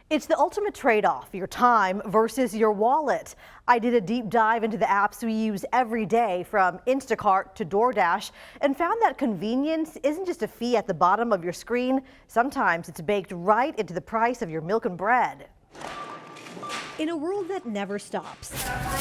It's the ultimate trade-off, your time versus your wallet. I did a deep dive into the apps we use every day, from Instacart to DoorDash, and found that convenience isn't just a fee at the bottom of your screen. Sometimes it's baked right into the price of your milk and bread. In a world that never stops,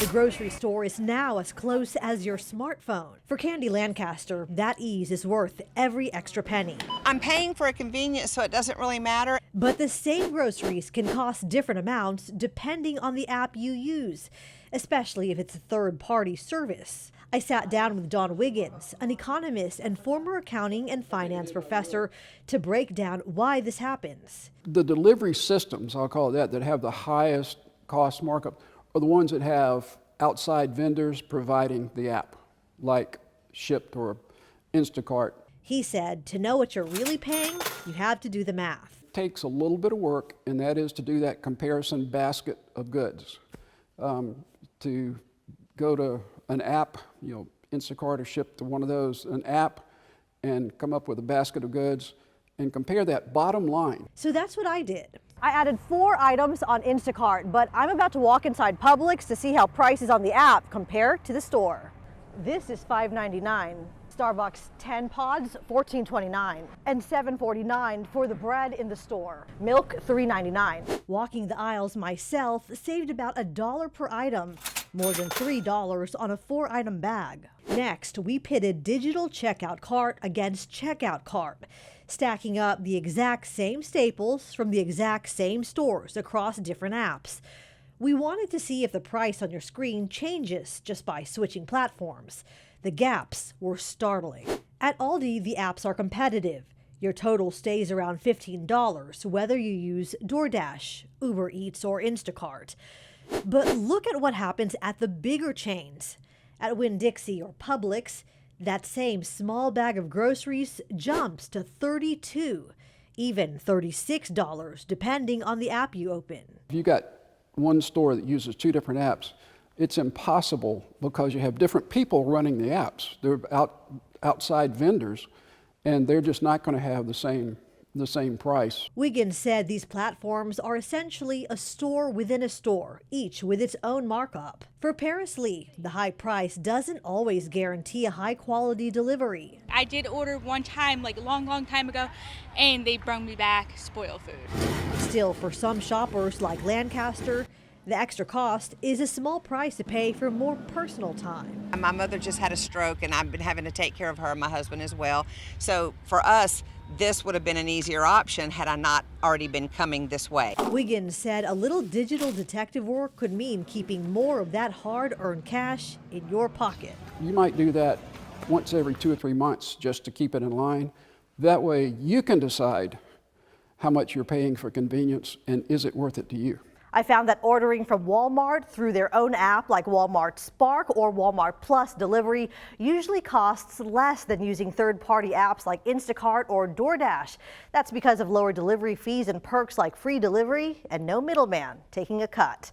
the grocery store is now as close as your smartphone. For Candy Lancaster, that ease is worth every extra penny. I'm paying for a convenience, so it doesn't really matter. But the same groceries can cost different amounts depending on the app you use, especially if it's a third-party service. I sat down with Don Wiggins, an economist and former accounting and finance professor, to break down why this happens. The delivery systems, I'll call it that have the highest cost markup are the ones that have outside vendors providing the app, like Shipt or Instacart. He said to know what you're really paying, you have to do the math. It takes a little bit of work, and that is to do that comparison basket of goods. To go to an app, Instacart or Shipt, to one of those, an app, and come up with a basket of goods and compare that bottom line. So that's what I did. I added 4 items on Instacart, but I'm about to walk inside Publix to see how prices on the app compare to the store. This is $5.99. Starbucks 10 pods, $14.29, and $7.49 for the bread in the store. Milk, $3.99. Walking the aisles myself saved about $1 per item, more than $3 on a 4-item bag. Next, we pitted digital checkout cart against checkout cart, stacking up the exact same staples from the exact same stores across different apps. We wanted to see if the price on your screen changes just by switching platforms. The gaps were startling. At Aldi, the apps are competitive. Your total stays around $15, whether you use DoorDash, Uber Eats, or Instacart. But look at what happens at the bigger chains. At Winn-Dixie or Publix, that same small bag of groceries jumps to $32, even $36, depending on the app you open. If you got one store that uses 2 different apps, it's impossible because you have different people running the apps. They're outside vendors, and they're just not going to have the same price. Wiggins said these platforms are essentially a store within a store, each with its own markup. For Paris Lee, the high price doesn't always guarantee a high-quality delivery. I did order one time, like a long time ago, and they brought me back spoiled food. Still, for some shoppers like Lancaster, the extra cost is a small price to pay for more personal time. My mother just had a stroke, and I've been having to take care of her, my husband as well. So for us, this would have been an easier option had I not already been coming this way. Wiggins said a little digital detective work could mean keeping more of that hard-earned cash in your pocket. You might do that once every 2 or 3 months just to keep it in line. That way you can decide how much you're paying for convenience and is it worth it to you. I found that ordering from Walmart through their own app like Walmart Spark or Walmart Plus delivery usually costs less than using third-party apps like Instacart or DoorDash. That's because of lower delivery fees and perks like free delivery and no middleman taking a cut.